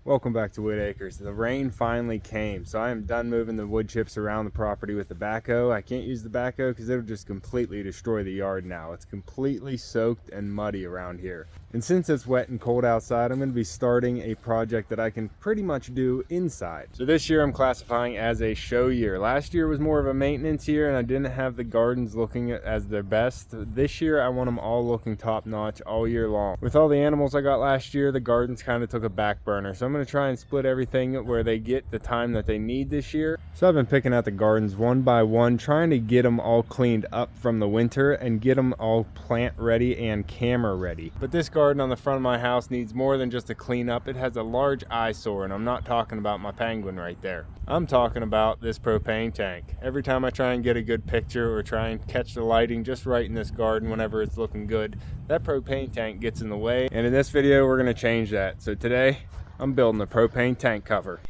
Welcome back to Wood Acres. The rain finally came, so I am done moving the wood chips around the property with the backhoe. I can't use the backhoe because it'll just completely destroy the yard now. It's completely soaked and muddy around here. And since it's wet and cold outside, I'm going to be starting a project that I can pretty much do inside. So this year I'm classifying as a show year. Last year was more of a maintenance year and I didn't have the gardens looking as their best. This year I want them all looking top notch all year long. With all the animals I got last year, the gardens kind of took a back burner. So I'm going to try and split everything where they get the time that they need this year. So I've been picking out the gardens one by one, trying to get them all cleaned up from the winter and get them all plant ready and camera ready. But this garden on the front of my house needs more than just a cleanup. It has a large eyesore, and I'm not talking about my penguin right there. I'm talking about this propane tank. Every time I try and get a good picture or try and catch the lighting just right in this garden whenever it's looking good, that propane tank gets in the way. And in this video, we're gonna change that. So today, I'm building a propane tank cover.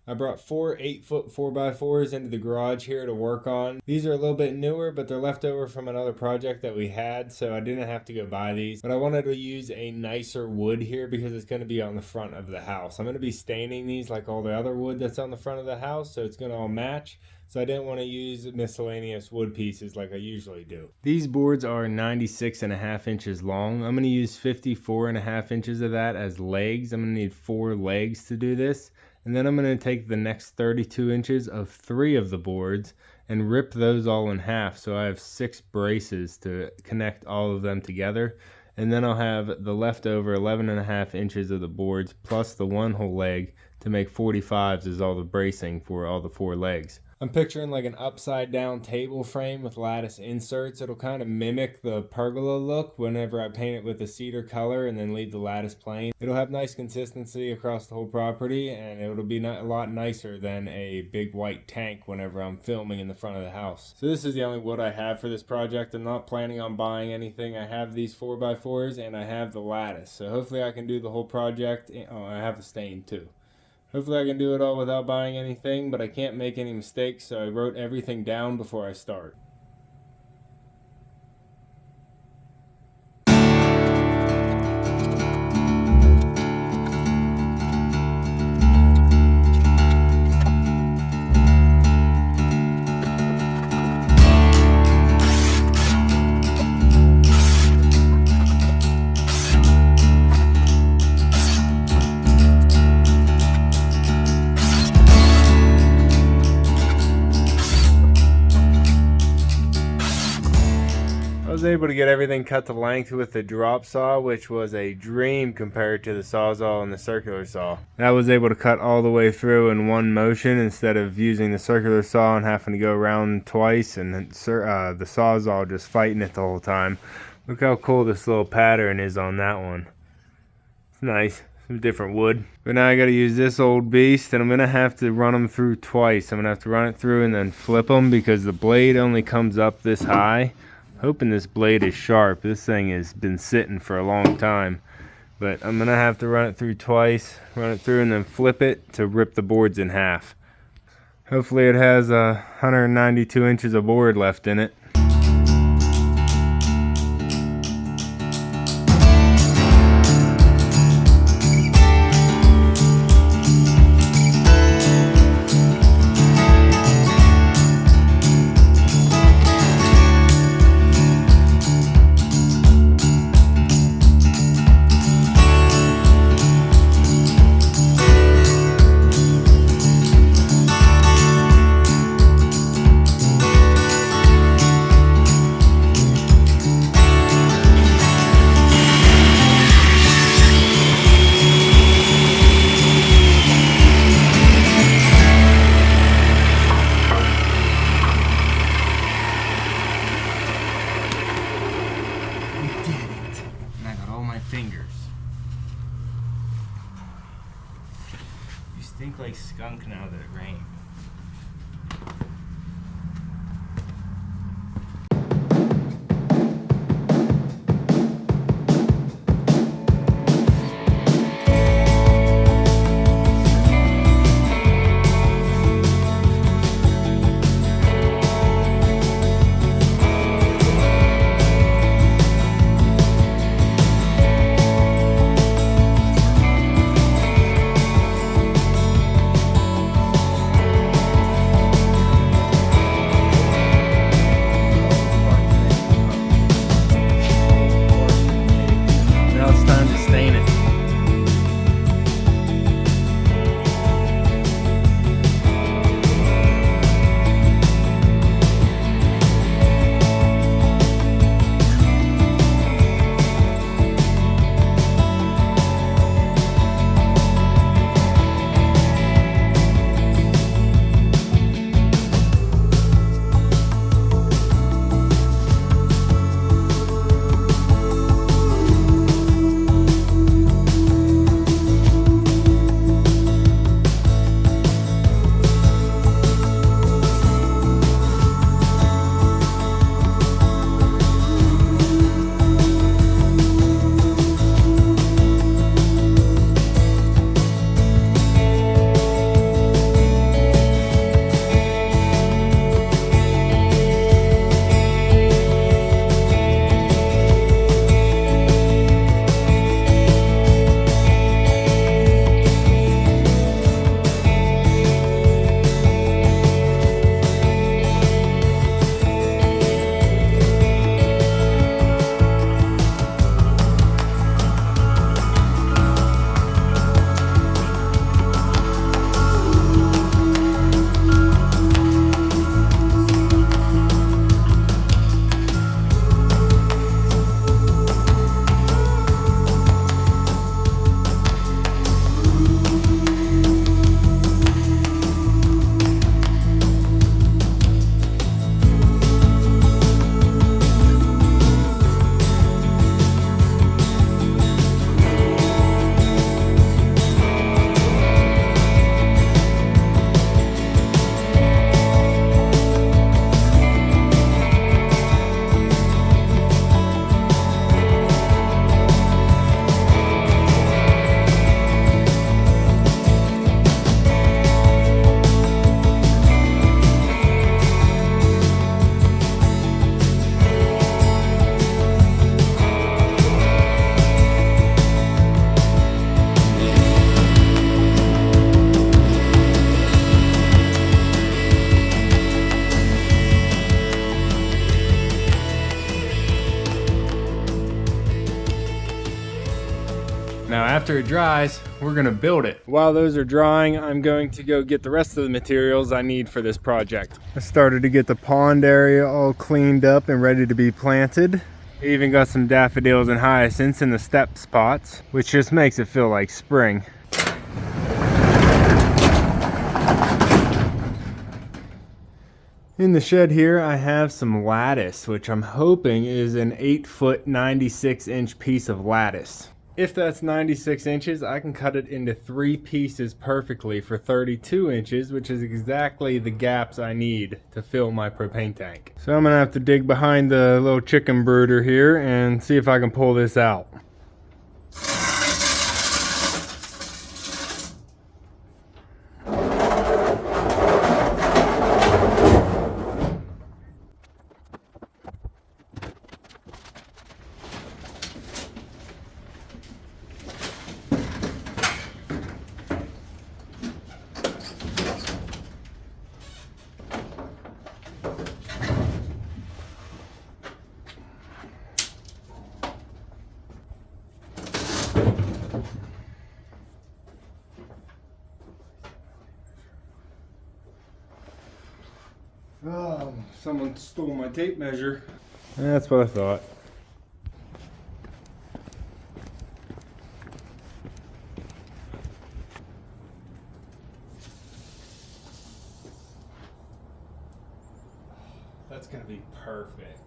I brought 4 8-foot 4x4s into the garage here to work on. These are a little bit newer, but they're left over from another project that we had, so I didn't have to go buy these. But I wanted to use a nicer wood here because it's going to be on the front of the house. I'm going to be staining these like all the other wood that's on the front of the house, so it's going to all match. So I didn't want to use miscellaneous wood pieces like I usually do. These boards are 96.5 inches long. I'm going to use 54.5 inches of that as legs. I'm going to need 4 legs to do this. And then I'm going to take the next 32 inches of 3 of the boards and rip those all in half, so I have 6 braces to connect all of them together. And then I'll have the leftover 11.5 inches of the boards plus the 1 whole leg to make 45s as all the bracing for all the 4 legs. I'm picturing like an upside down table frame with lattice inserts. It'll kind of mimic the pergola look whenever I paint it with a cedar color and then leave the lattice plain. It'll have nice consistency across the whole property, and it'll be a lot nicer than a big white tank whenever I'm filming in the front of the house. So this is the only wood I have for this project. I'm not planning on buying anything. I have these 4x4s and I have the lattice. So hopefully I can do the whole project. Oh, I have the stain too. Hopefully I can do it all without buying anything, but I can't make any mistakes, so I wrote everything down before I start. I was able to get everything cut to length with the drop saw, which was a dream compared to the Sawzall and the circular saw. I was able to cut all the way through in one motion instead of using the circular saw and having to go around twice and the Sawzall just fighting it the whole time. Look how cool this little pattern is on that one. It's nice. Some different wood. But now I gotta use this old beast, and I'm gonna have to run them through twice. I'm gonna have to run it through and then flip them because the blade only comes up this high. Hoping this blade is sharp. This thing has been sitting for a long time, but I'm gonna have to run it through twice, run it through and then flip it to rip the boards in half. Hopefully it has 192 inches of board left in it. Stink like skunk now that it rained. Now after it dries, we're gonna build it. While those are drying, I'm going to go get the rest of the materials I need for this project. I started to get the pond area all cleaned up and ready to be planted. I even got some daffodils and hyacinths in the step spots, which just makes it feel like spring. In the shed here, I have some lattice, which I'm hoping is an 8-foot 96-inch piece of lattice. If that's 96 inches, I can cut it into 3 pieces perfectly for 32 inches, which is exactly the gaps I need to fill my propane tank. So I'm gonna have to dig behind the little chicken brooder here and see if I can pull this out. Oh, someone stole my tape measure. That's what I thought. That's gonna be perfect.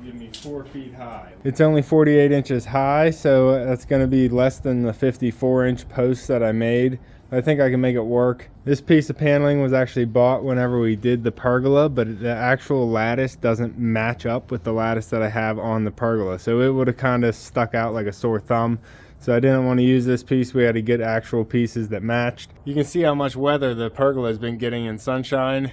give me 4 feet high. It's only 48 inches high, so that's going to be less than the 54-inch posts that I made. I think I can make it work. This piece of paneling was actually bought whenever we did the pergola, but the actual lattice doesn't match up with the lattice that I have on the pergola, so it would have kind of stuck out like a sore thumb. So I didn't want to use this piece. We had to get actual pieces that matched. You can see how much weather the pergola has been getting in sunshine.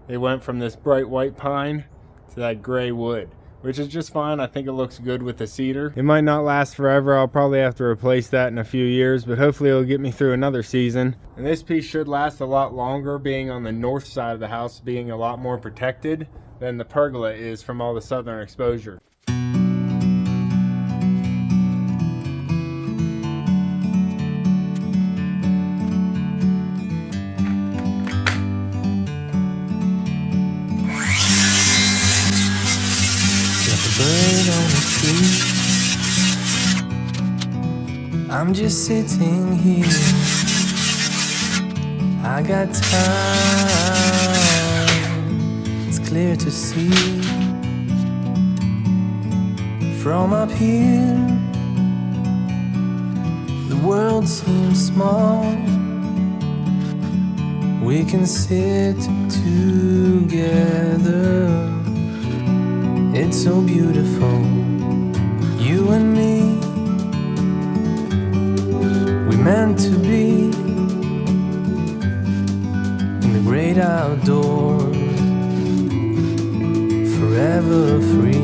It went from this bright white pine to that gray wood, which is just fine. I think it looks good with the cedar. It might not last forever. I'll probably have to replace that in a few years, but hopefully it'll get me through another season. And this piece should last a lot longer, being on the north side of the house, being a lot more protected than the pergola is from all the southern exposure. Bird on the tree. I'm just sitting here. I got time. It's clear to see from up here. The world seems small. We can sit together. It's so beautiful, you and me. We meant to be in the great outdoors, forever free.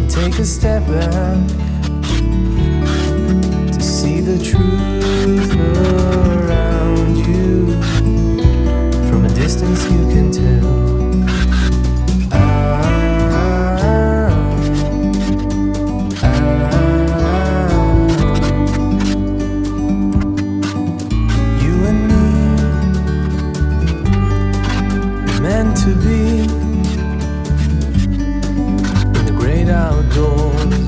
Take a step back to see the truth around you. From a distance you can tell. You and me, meant to be outdoors,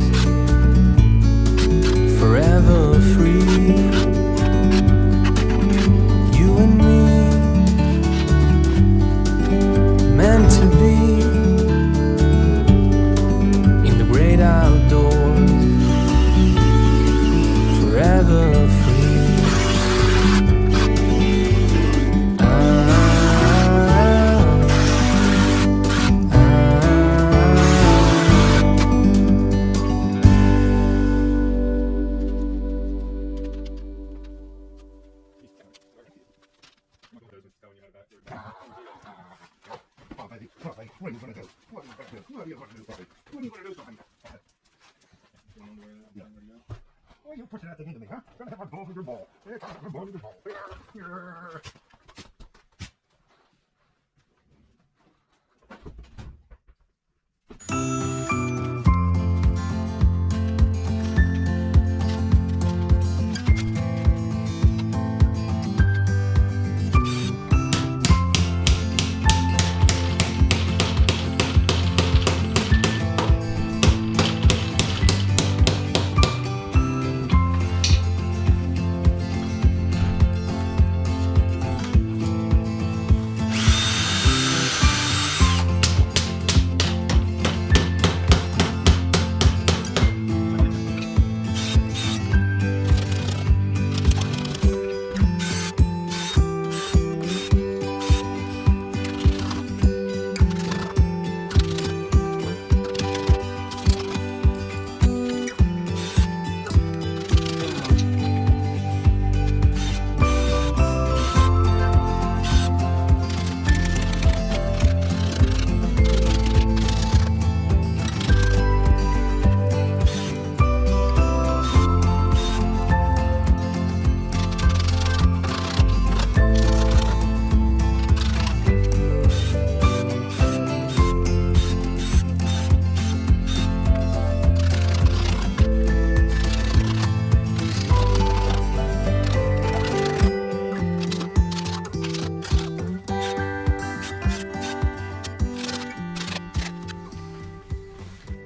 forever free. You and me, meant to be in the great outdoors, forever free. What are you gonna do? What are you gonna do? What are you gonna do, Bobby? What are you gonna do, Bobby? Why are you pushing that thing into me, huh? You're gonna have a ball with your ball. Here comes a ball with your ball. Here.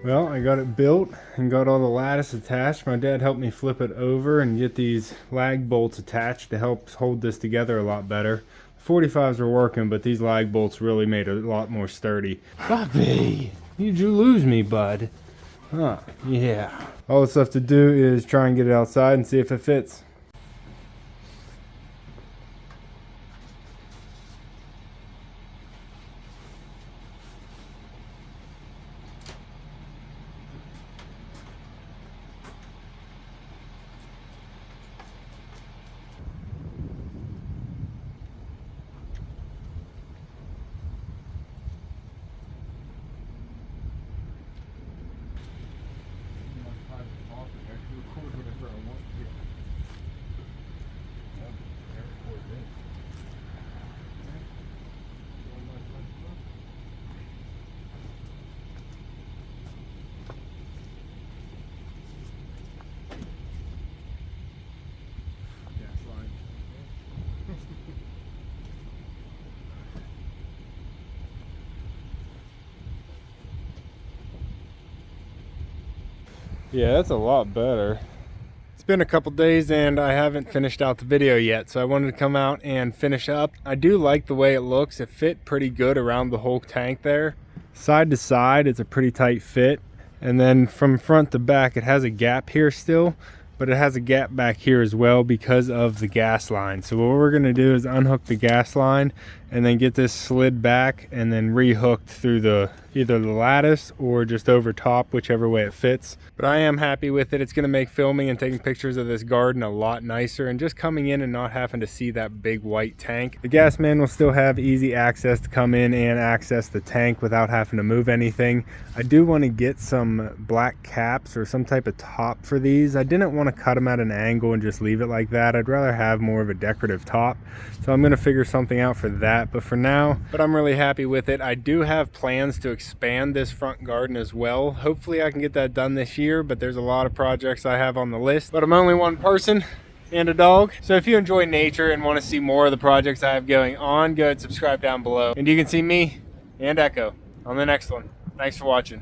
Well, I got it built and got all the lattice attached. My dad helped me flip it over and get these lag bolts attached to help hold this together a lot better. 45s were working, but these lag bolts really made it a lot more sturdy. Bobby, you lose me, bud. Huh, yeah. All that's left to do is try and get it outside and see if it fits. Yeah, that's a lot better. It's been a couple days and I haven't finished out the video yet, so I wanted to come out and finish up. I do like the way it looks. It fit pretty good around the whole tank there. Side to side, it's a pretty tight fit. And then from front to back, it has a gap here still, but it has a gap back here as well because of the gas line. So what we're gonna do is unhook the gas line and then get this slid back and then rehooked through either the lattice or just over top, whichever way it fits. But I am happy with it. It's gonna make filming and taking pictures of this garden a lot nicer, and just coming in and not having to see that big white tank. The gas man will still have easy access to come in and access the tank without having to move anything. I do want to get some black caps or some type of top for these. I didn't want to cut them at an angle and just leave it like that. I'd rather have more of a decorative top. So I'm gonna figure something out for that. But for now, I'm really happy with it. I do have plans to expand this front garden as well. Hopefully I can get that done this year, but there's a lot of projects I have on the list. But I'm only one person and a dog. So if you enjoy nature and want to see more of the projects I have going on, go ahead and subscribe down below. And you can see me and Echo on the next one. Thanks for watching.